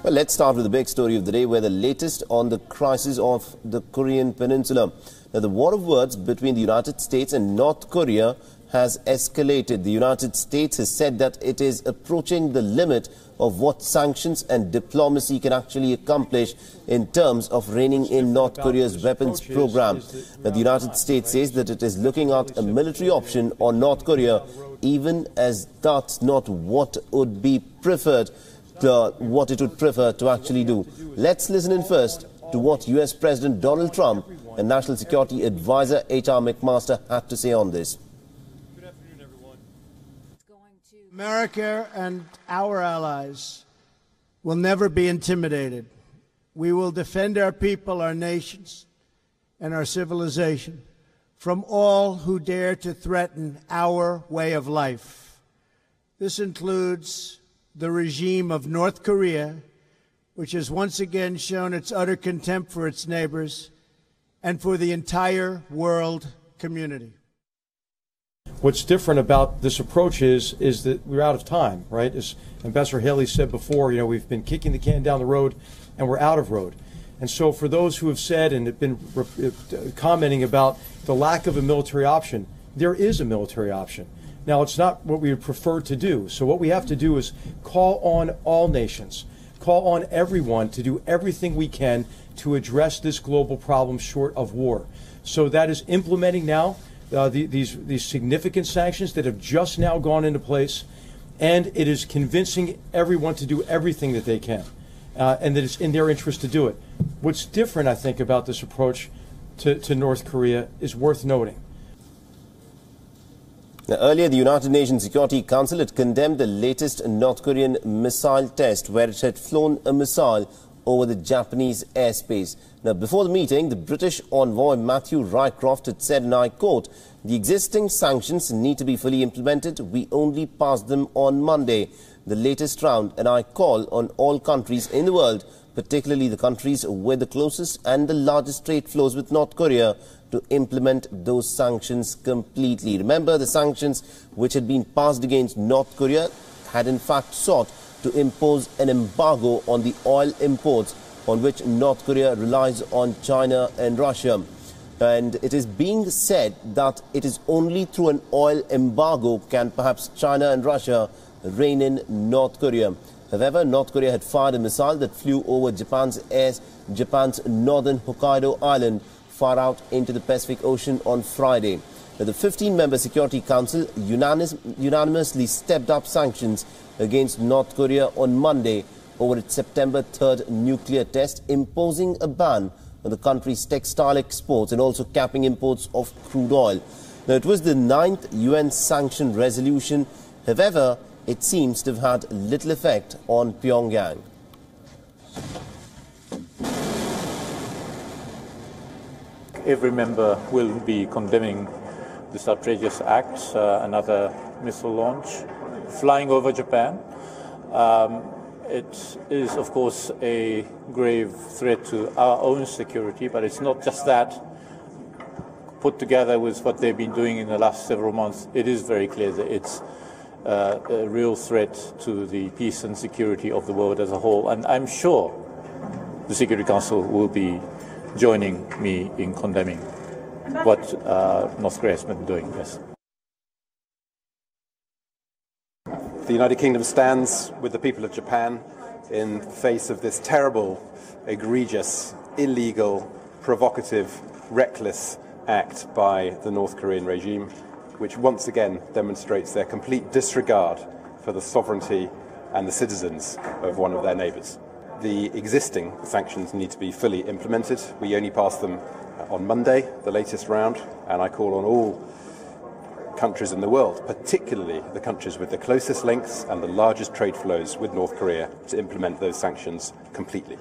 Well, let's start with the big story of the day, where the latest on the crisis of the Korean Peninsula. Now, the war of words between the United States and North Korea has escalated. The United States has said that it is approaching the limit of what sanctions and diplomacy can actually accomplish in terms of reining in North Korea's weapons program. Now, the United States says that it is looking at a military option on North Korea, even as that's not what would be preferred. What it would prefer to actually do. Let's listen in first to what US President Donald Trump and National Security Advisor H.R. McMaster had to say on this. Good afternoon, everyone. America and our allies will never be intimidated. We will defend our people, our nations, and our civilization from all who dare to threaten our way of life. This includes the regime of North Korea, which has once again shown its utter contempt for its neighbors and for the entire world community. What's different about this approach is that we're out of time, right? As Ambassador Haley said before, we've been kicking the can down the road and we're out of road. And so for those who have said and have been commenting about the lack of a military option, there is a military option. Now, it's not what we would prefer to do. So what we have to do is call on all nations, call on everyone to do everything we can to address this global problem short of war. So that is implementing now these significant sanctions that have just now gone into place, and it is convincing everyone to do everything that they can, and that it's in their interest to do it. What's different, I think, about this approach to North Korea is worth noting. Now, earlier, the United Nations Security Council had condemned the latest North Korean missile test, where it had flown a missile over the Japanese airspace. Now, before the meeting, the British envoy Matthew Rycroft had said, and I quote, "The existing sanctions need to be fully implemented. We only passed them on Monday, the latest round, and I call on all countries in the world, particularly the countries with the closest and the largest trade flows with North Korea, to implement those sanctions completely." Remember, the sanctions which had been passed against North Korea had in fact sought to impose an embargo on the oil imports on which North Korea relies on China and Russia. And it is being said that it is only through an oil embargo can perhaps China and Russia rein in North Korea. However, North Korea had fired a missile that flew over Japan's northern Hokkaido island far out into the Pacific Ocean on Friday. Now, the 15-member Security Council unanimously stepped up sanctions against North Korea on Monday over its September 3rd nuclear test, imposing a ban on the country's textile exports and also capping imports of crude oil. Now, it was the 9th UN sanction resolution. However, it seems to have had little effect on Pyongyang. Every member will be condemning this outrageous act, another missile launch, flying over Japan. It is, of course, a grave threat to our own security, but it's not just that. Put together with what they've been doing in the last several months, it is very clear that it's a real threat to the peace and security of the world as a whole. And I'm sure the Security Council will be joining me in condemning what North Korea has been doing. Yes. The United Kingdom stands with the people of Japan in face of this terrible, egregious, illegal, provocative, reckless act by the North Korean regime, which once again demonstrates their complete disregard for the sovereignty and the citizens of one of their neighbours. The existing sanctions need to be fully implemented. We only passed them on Monday, the latest round, and I call on all countries in the world, particularly the countries with the closest links and the largest trade flows with North Korea, to implement those sanctions completely.